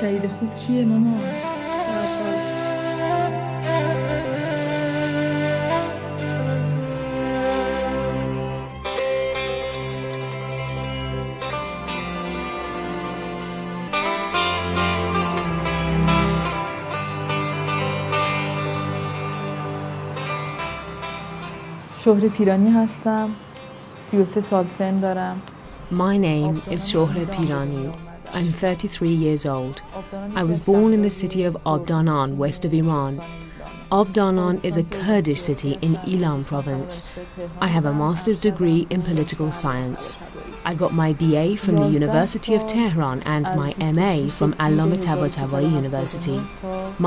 شهید خوب کیه مامان؟ شهر پیرانی هستم. 33 سال سن دارم. My name is Shohra Pirani. I'm 33 years old. I was born in the city of Abdanan, west of Iran. Abdanan is a Kurdish city in Ilan province. I have a master's degree in political science. I got my BA from the University of Tehran and my MA from Allama Tabatabai University.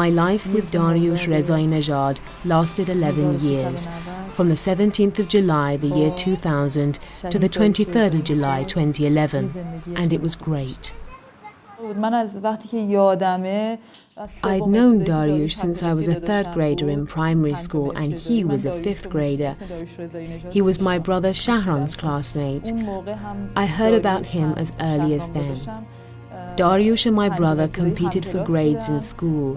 My life with Dariush Rezai-Nejad lasted 11 years, from the 17th of July the year 2000 to the 23rd of July 2011, and it was great. I'd known Dariush since I was a third grader in primary school and he was a fifth grader. He was my brother Shahran's classmate. I heard about him as early as then. Dariush and my brother competed for grades in school.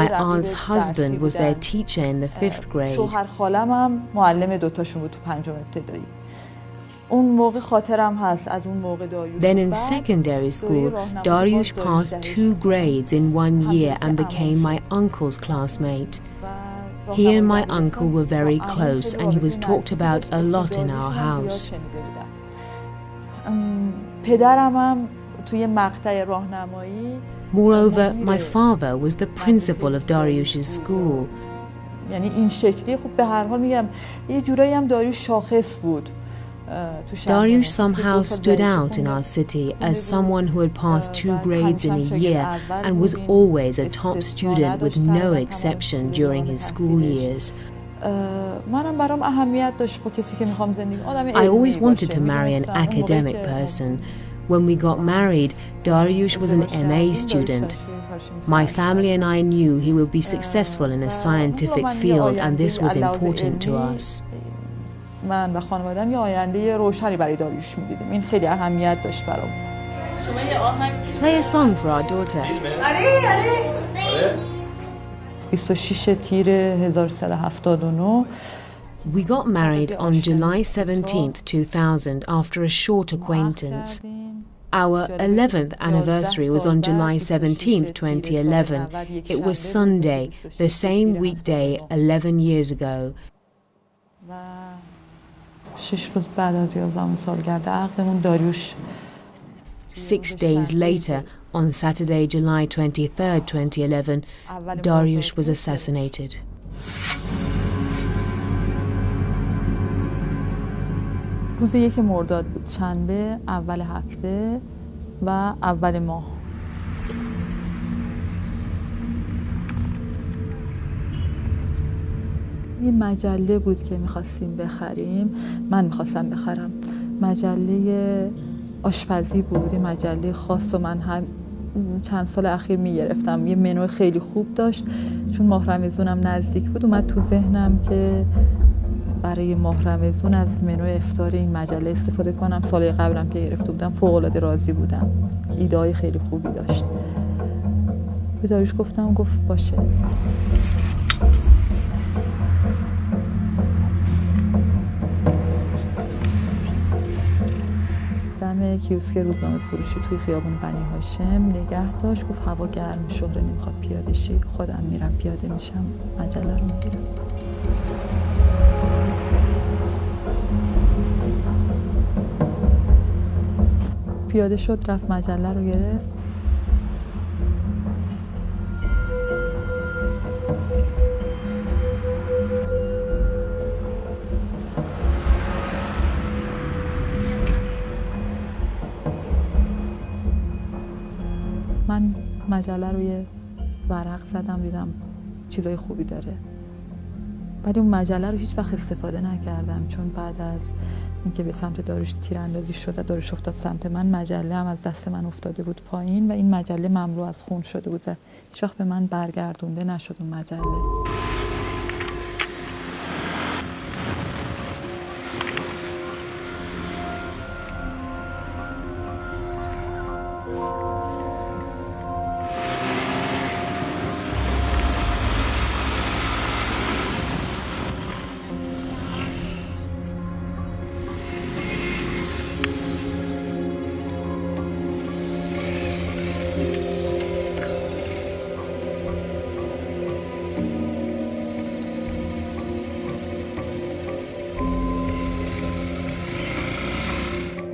My aunt's husband was their teacher in the fifth grade. Then in secondary school, Dariush passed 2 grades in 1 year and became my uncle's classmate. He and my uncle were very close and he was talked about a lot in our house. Moreover, my father was the principal of Dariush's school. Dariush somehow stood out in our city as someone who had passed 2 grades in a year and was always a top student with no exception during his school years. I always wanted to marry an academic person. When we got married, Dariush was an MA student. My family and I knew he would be successful in a scientific field and this was important to us. من و خانواده‌ام یه آینده روشنی برای داریوش می‌دیدیم. این خیلی اهمیت داشت برام. Play a song for our daughter. 26 تیر 1379 We got married on July 17th, 2000 after a short acquaintance. Our 11th anniversary was on July 17th, 2011. It was Sunday, the same weekday 11 years ago. 6 روز بعد از 11 سالگرد عقدمون داریوش 6 days later, on Saturday, July 23rd, 2011, Dariush was assassinated. روز 1 مرداد بود، شنبه اول هفته و اول ماه. یه مجله بود که می‌خواستیم بخریم. من می‌خواستم بخرم. مجله آشپزی بود، یه مجله خاص و من هم چند سال اخیر می‌گرفتم. یه منو خیلی خوب داشت. چون ماه رمضونم نزدیک بود، اومد تو ذهنم که برای ماه رمضون از منو افطار این مجله استفاده کنم. سال قبلم که گرفته بودم فوق‌العاده راضی بودم. ایده‌های خیلی خوبی داشت. به داریوش گفتم، گفت باشه. دم کیوسک روزنامه فروشی توی خیابون بنی هاشم نگه داشت. گفت هوا گرم، شهره نمیخواد پیاده شی. خودم میرم پیاده میشم، مجله رو میگیرم. پیاده شد، رفت مجله رو گرفت. من مجله رو یه ورق زدم، دیدم چیزای خوبی داره. ولی اون مجله رو هیچ وقت استفاده نکردم، چون بعد از اینکه به سمت داریوش تیراندازی شد، داریوش افتاد سمت من، مجله هم از دست من افتاده بود پایین و این مجله مملو از خون شده بود و هیچ وقت به من برگردونده نشد اون مجله.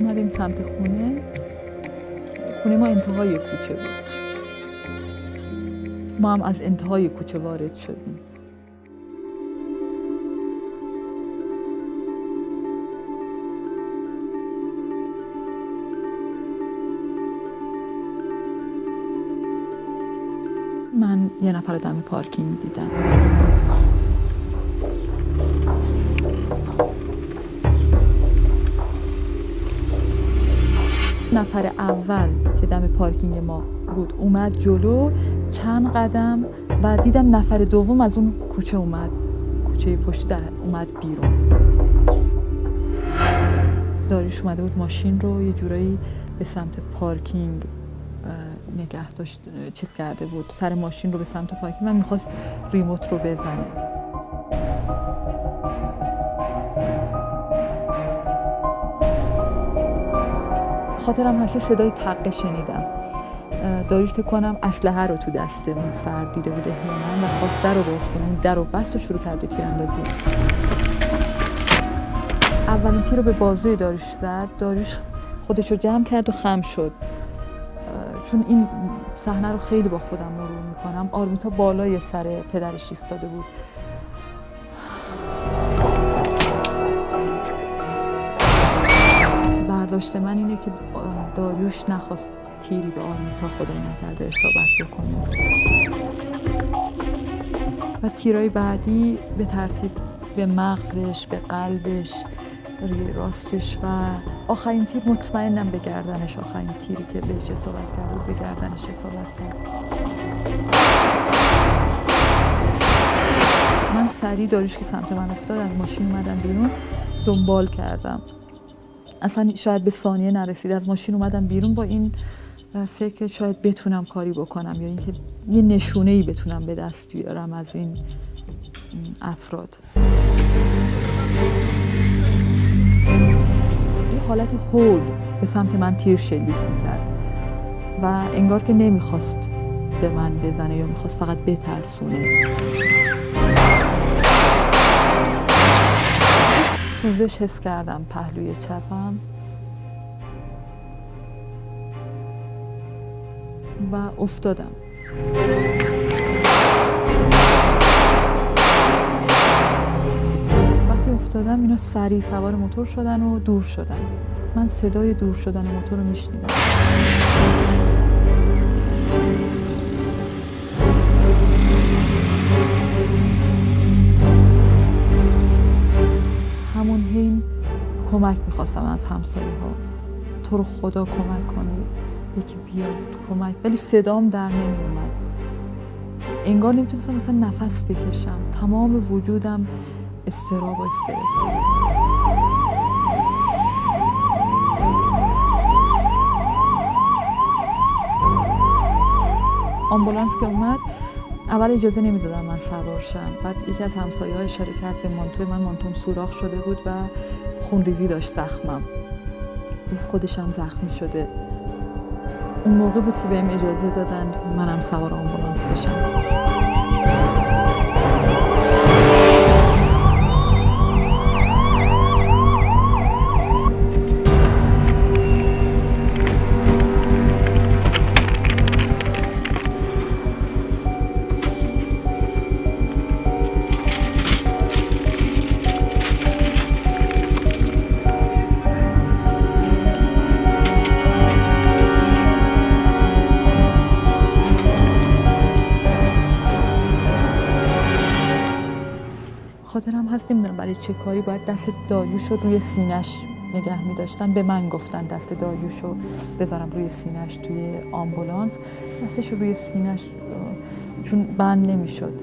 اومدیم سمت خونه ما انتهای کوچه بود. ما هم از انتهای کوچه وارد شدیم. من یه نفر رو دم پارکینگ دیدم. نفر اول که دم پارکینگ ما بود اومد جلو چند قدم، بعد دیدم نفر دوم از اون کوچه اومد، کوچه پشتی در اومد بیرون. داریوش اومده بود ماشین رو یه جورایی به سمت پارکینگ نگه داشت، چیز کرده بود، سر ماشین رو به سمت پارکینگ. من میخواست ریموت رو بزنه. خاطرم هست صدای تقه شنیدم. داریوش فکر کنم اسلحه رو تو دست اون فرد دیده بود احیانا و خواست در رو باز کنه. اون در رو بست و شروع کرد به تیراندازی. اولین تیر رو به بازوی داریوش زد. داریوش خودش رو جمع کرد و خم شد. چون این صحنه رو خیلی با خودم مرور میکنم. آرمیتا بالای سر پدرش ایستاده بود. برداشت من اینه که داریوش نخواست تیری به آرمیتا خدای نکرده اصابت بکنه. و تیرای بعدی به ترتیب به مغزش، به قلبش، روی راستش و آخرین تیر مطمئنم به گردنش، آخرین تیری که بهش اصابت کرده بود به گردنش اصابت کرد. من سریع داریوش که سمت من افتاد از ماشین اومدم بیرون، دنبال کردم. اصلا شاید به ثانیه نرسید، از ماشین اومدم بیرون با این فکر شاید بتونم کاری بکنم یا اینکه یه نشونه‌ای بتونم به دست بیارم از این افراد. یه حالت هول به سمت من تیر شلیک میکرد و انگار که نمیخواست به من بزنه یا میخواست فقط بترسونه. سوزش حس کردم پهلوی چپم و افتادم. وقتی افتادم اینا سریع سوار موتور شدن و دور شدن. من صدای دور شدن موتور رو میشنیدم. همون حین کمک میخواستم از همسایه ها. تو رو خدا کمک کنید، یکی بیاد کمک، ولی صدام در نمی اومد. انگار نمیتونستم مثلا نفس بکشم. تمام وجودم اضطراب و استرس بود. آمبولانس که اومد اول اجازه نمیدادن من سوار شم. بعد یکی از همسایه‌ها اشاره کرد به مانتوی من. مانتوم سوراخ شده بود و خونریزی داشت زخمم. خودش هم زخمی شده. اون موقع بود که بهم اجازه دادن منم سوار آمبولانس بشم. خاطرم هست نمیدونم برای چه کاری باید دست داریوش رو روی سینش نگه می داشتن. به من گفتن دست داریوش رو بذارم روی سینش توی آمبولانس. دستش رو روی سینش چون بند نمی شد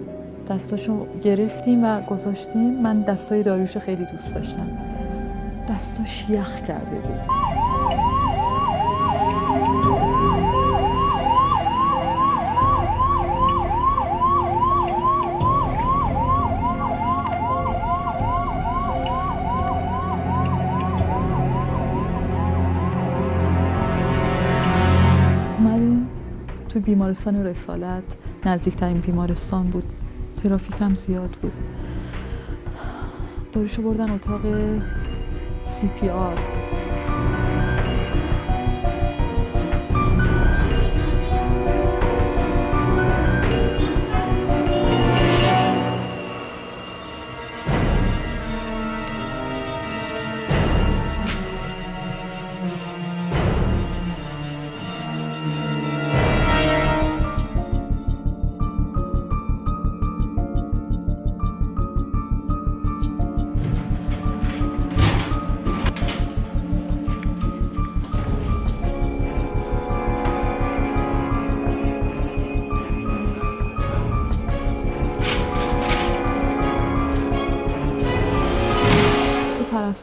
دستاشو گرفتیم و گذاشتیم. من دستای داریوش خیلی دوست داشتم. دستاش یخ کرده بود. تو بیمارستان رسالت، نزدیکترین بیمارستان بود. ترافیک هم زیاد بود. داریوشو بردن اتاق CPR.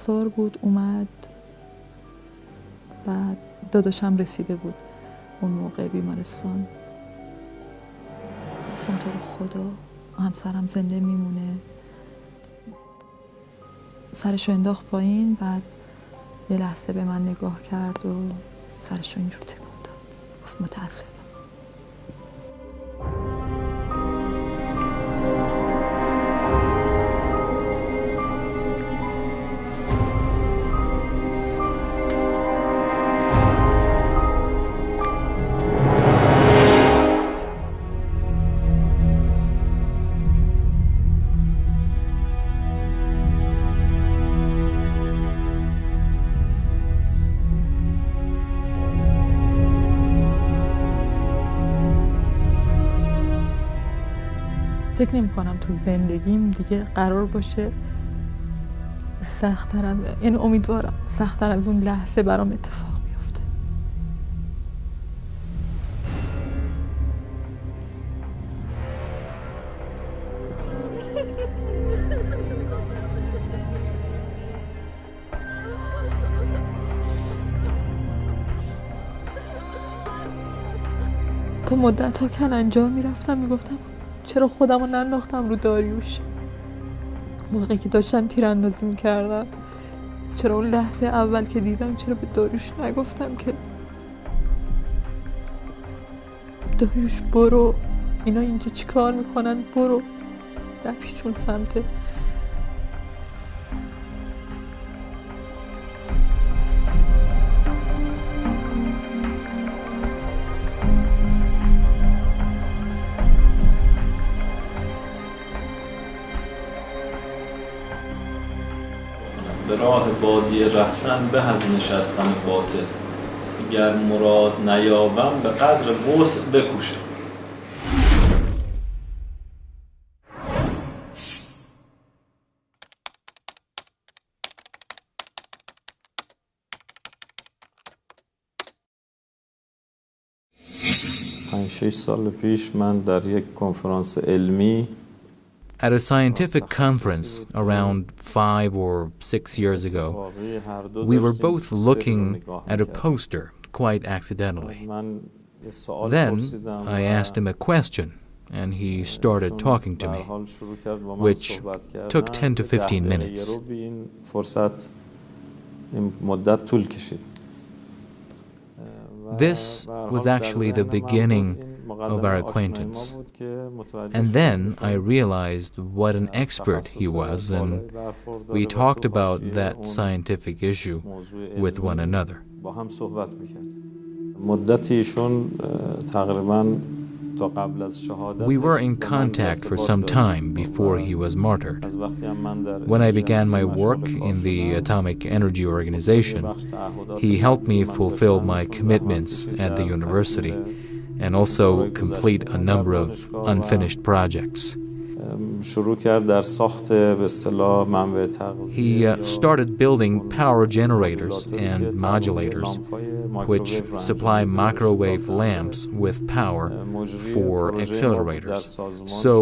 پرستار بود، اومد، بعد داداشم رسیده بود اون موقع بیمارستان. گفتم تو رو خدا همسرم زنده میمونه. سرشو انداخت پایین، بعد یه لحظه به من نگاه کرد و سرشو اینجور تکون داد، گفت متاسفم. فکر نمی کنم تو زندگیم دیگه قرار باشه سخت‌تر از، یعنی امیدوارم سخت‌تر از اون لحظه برام اتفاق بیفته. تو مدت‌ها کلنجار میرفتم میگفتم چرا خودمو ننداختم رو داریوش موقعی که داشتن تیراندازی میکردن، چرا اون لحظه اول که دیدم چرا به داریوش نگفتم که داریوش برو، اینا اینجا چی کار میکنن، برو نپیچون سمت. به راه بادیه رفتن به از نشستن باطل، اگر مراد نیابم به قدر وسع بکوشم. پنج-شش سال پیش من در یک کنفرانس علمی At a scientific conference around 5 or 6 years ago, we were both looking at a poster quite accidentally. Then I asked him a question and he started talking to me, which took 10 to 15 minutes. This was actually the beginning of our acquaintance. And then I realized what an expert he was, and we talked about that scientific issue with one another. We were in contact for some time before he was martyred. When I began my work in the Atomic Energy Organization, he helped me fulfill my commitments at the university and also complete a number of unfinished projects. He started building power generators and modulators, which supply microwave lamps with power for accelerators. So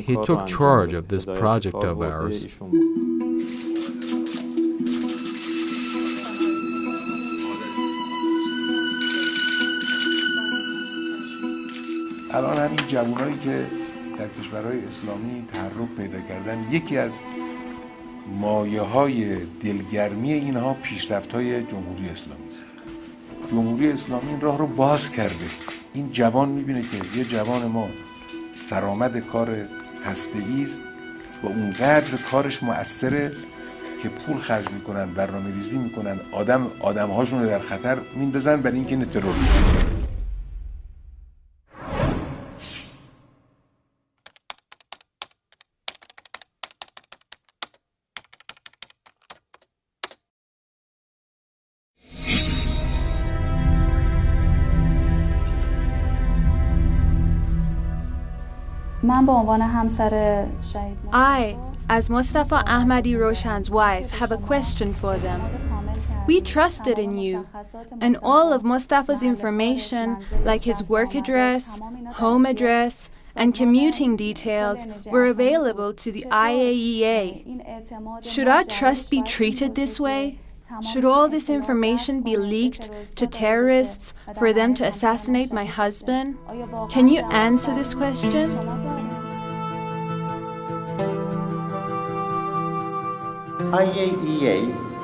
he took charge of this project of ours. الان همین جوانایی که در کشورهای اسلامی تحرک پیدا کردن، یکی از مایه‌های دلگرمی اینها پیشرفت‌های جمهوری اسلامی است. جمهوری اسلامی این راه رو باز کرده. این جوان می‌بینه که یه جوان ما سرآمد کار هسته‌ای است و اونقدر کارش مؤثره که پول خرج می‌کنن، برنامه‌ریزی می‌کنن، آدم‌هاشون رو در خطر میندازن برای اینکه ترور کنن. I, as Mustafa Ahmadi Roshan's wife, have a question for them. We trusted in you, and all of Mustafa's information, like his work address, home address, and commuting details were available to the IAEA. Should our trust be treated this way? Should all this information be leaked to terrorists for them to assassinate my husband? Can you answer this question? IAEA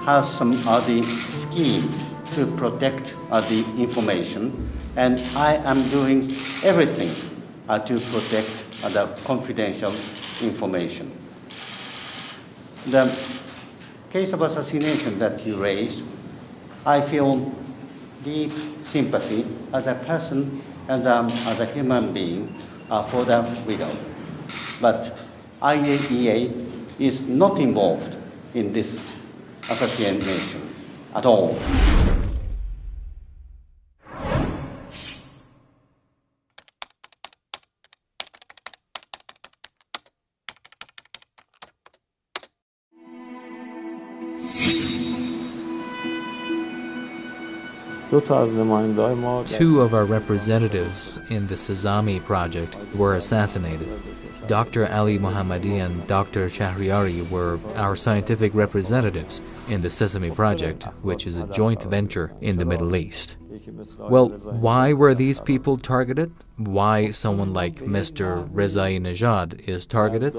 has some other scheme to protect the information, and I am doing everything to protect the confidential information. The case of assassination that you raised, I feel deep sympathy as a person and as a human being for the widow. But IAEA is not involved in this assassination at all. Two of our representatives in the Sazami project were assassinated. Dr. Ali Mohammadi and Dr. Shahriari were our scientific representatives in the Sesame Project, which is a joint venture in the Middle East. Well, why were these people targeted? Why someone like Mr. Rezai Nejad is targeted?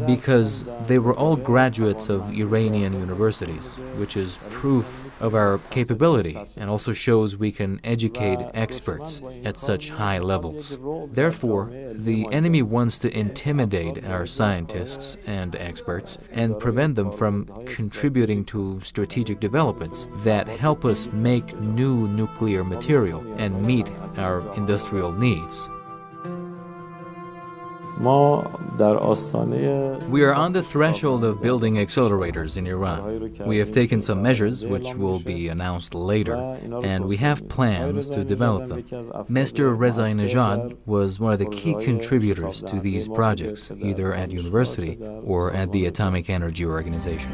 Because they were all graduates of Iranian universities, which is proof of our capability and also shows we can educate experts at such high levels. Therefore, the enemy wants to intimidate our scientists and experts and prevent them from contributing to strategic developments that help us make new nuclear material and meet our industrial needs. We are on the threshold of building accelerators in Iran. We have taken some measures which will be announced later, and we have plans to develop them. Mr. Rezai Nejad was one of the key contributors to these projects, either at university or at the Atomic Energy Organization.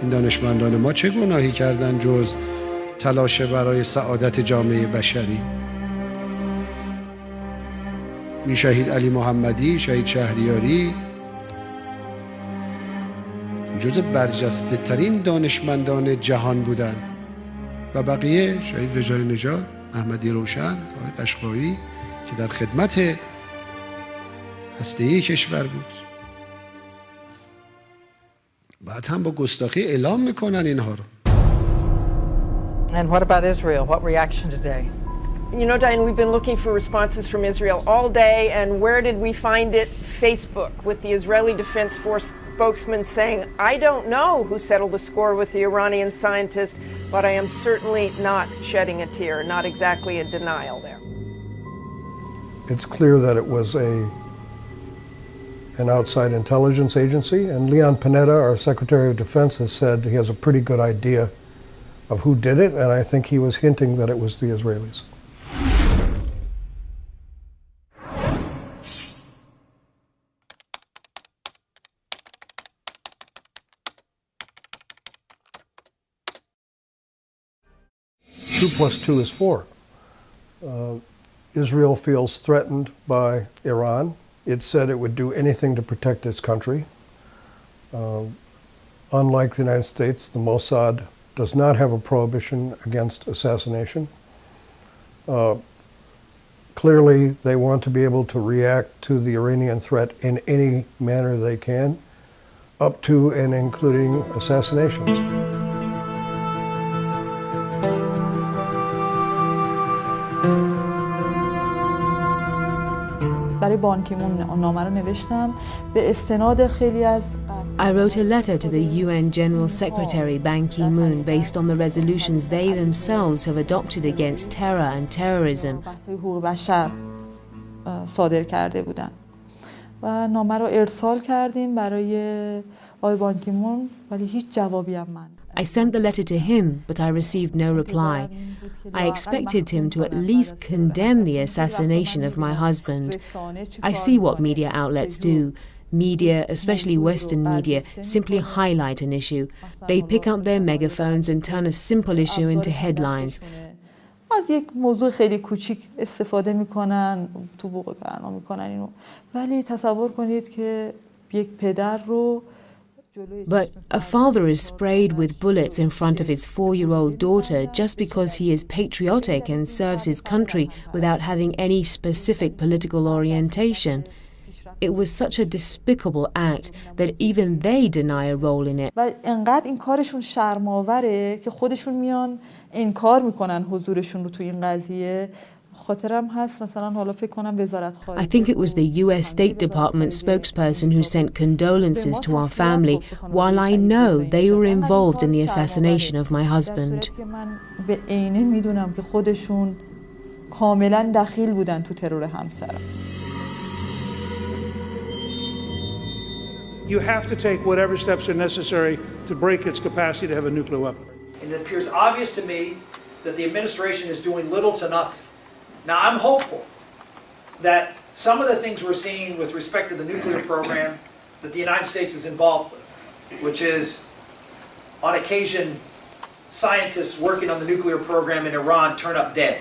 این دانشمندان ما چه گناهی کردن جز تلاش برای سعادت جامعه بشری؟ این شهید علی محمدی، شهید شهریاری جز برجسته ترین دانشمندان جهان بودن و بقیه شهید رضای نژاد، احمدی روشن، قشقایی که در خدمت هسته‌ای کشور بود. بعد هم با گستاخی اعلام میکنن اینها رو. And what about Israel? What reaction today? You know, Diane, we've been looking for responses from Israel all day, and where did we find it? Facebook, with the Israeli Defense Force spokesman saying, I don't know who settled the score with the Iranian scientist, but I am certainly not shedding a tear, not exactly a denial there. It's clear that it was an outside intelligence agency, and Leon Panetta, our Secretary of Defense, has said he has a pretty good idea of who did it, and I think he was hinting that it was the Israelis. Two plus two is four. Israel feels threatened by Iran. It said it would do anything to protect its country. Unlike the United States, the Mossad does not have a prohibition against assassination. Clearly, they want to be able to react to the Iranian threat in any manner they can, up to and including assassinations. برای بان کی مون نامه رو نوشتم به استناد خیلی از I wrote a letter to the UN General Secretary Ban Ki-moon based on the resolutions they themselves have adopted against terror and terrorism. حقوق بشر صادر کرده بودن و نامه رو ارسال کردیم برای آقای بان کی مون ولی هیچ جوابی هم من I sent the letter to him, but I received no reply. I expected him to at least condemn the assassination of my husband. I see what media outlets do. Media, especially Western media, simply highlight an issue. They pick up their megaphones and turn a simple issue into headlines. از یک موضوع خیلی کوچیک استفاده میکنن، تو بوق برنامه میکنن اینو. ولی تصور کنید که یک پدر رو But a father is sprayed with bullets in front of his 4-year-old daughter just because he is patriotic and serves his country without having any specific political orientation. It was such a despicable act that even they deny a role in it. و انقدر این کارشون شرم‌آوره که خودشون میان انکار میکنن حضورشون رو تو این قضیه. خاطرم هست مثلا حالا فکر کنم وزارت خارجه. I think it was the US State Department spokesperson who sent condolences to our family while I know they were involved in the assassination of my husband. من به عینه میدونم که خودشون کاملا دخیل بودن تو ترور همسرم. You have to take whatever steps are necessary to break its capacity to have a nuclear weapon. And it appears obvious to me that the administration is doing little to nothing. Now, I'm hopeful that some of the things we're seeing with respect to the nuclear program that the United States is involved with, which is, on occasion, scientists working on the nuclear program in Iran turn up dead.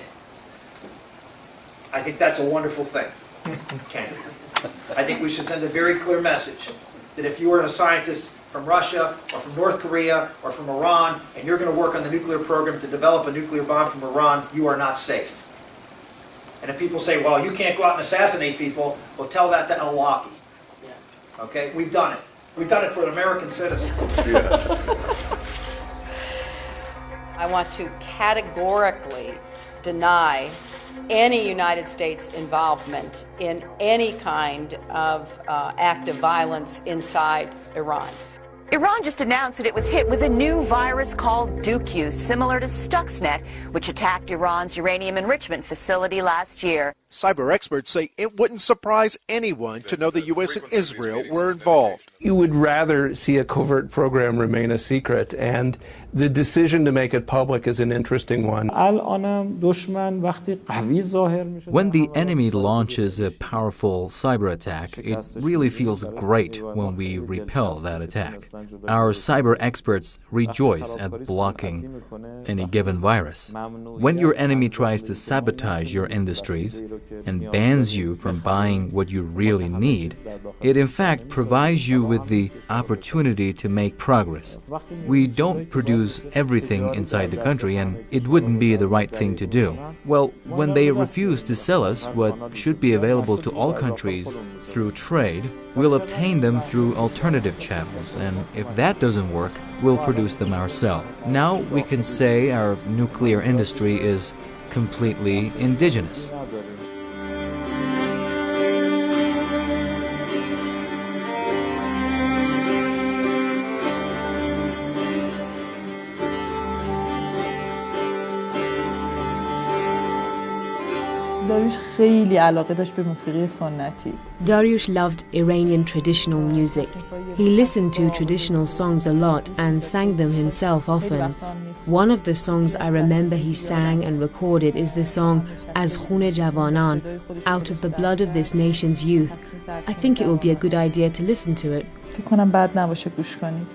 I think that's a wonderful thing, candidly. I think we should send a very clear message that if you are a scientist from Russia or from North Korea or from Iran and you're going to work on the nuclear program to develop a nuclear bomb from Iran, you are not safe. And if people say, well, you can't go out and assassinate people, well, tell that to al-Awlaki. Okay? We've done it. We've done it for an American citizen. I want to categorically deny any United States involvement in any kind of act of violence inside Iran. Iran just announced that it was hit with a new virus called Duqu, similar to Stuxnet, which attacked Iran's uranium enrichment facility last year. Cyber experts say it wouldn't surprise anyone to know the U.S. and Israel were involved. You would rather see a covert program remain a secret, and the decision to make it public is an interesting one. When the enemy launches a powerful cyber attack, it really feels great when we repel that attack. Our cyber experts rejoice at blocking any given virus. When your enemy tries to sabotage your industries and bans you from buying what you really need, it in fact provides you with the opportunity to make progress. We don't produce everything inside the country, and it wouldn't be the right thing to do. Well, when they refuse to sell us what should be available to all countries through trade, we'll obtain them through alternative channels, and if that doesn't work, we'll produce them ourselves. Now we can say our nuclear industry is completely indigenous. داریوش خیلی علاقه داشت به موسیقی سنتی. Dariush loved Iranian traditional music. He listened to traditional songs a lot and sang them himself often. One of the songs I remember he sang and recorded is the song Az Khune Javanan, out of the blood of this nation's youth. I think it would be a good idea to listen to it. فکر کنم بد نباشه گوش کنید.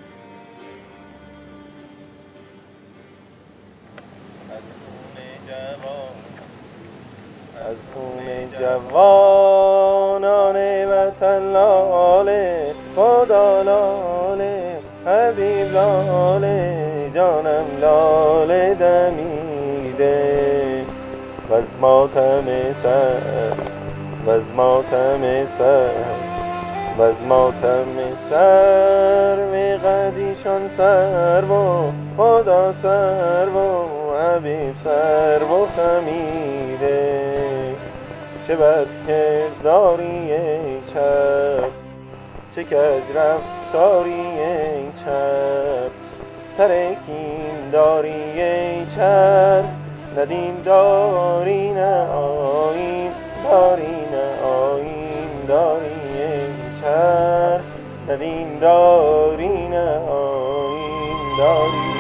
جوانان وطن لاله خدا لاله حبیب لاله جانم لاله دمیده وز ماتم سر وز ماتم سر وز ماتم سر می قدیشان سر و خدا سر و حبیب سر و خمیده چه بد کرداری ای چپ چه کج رفتاری ای چپ سر کین داری ای چپ ندین داری نه آیین داری نه آیین داری ای چپ ندین داری نه آیین داری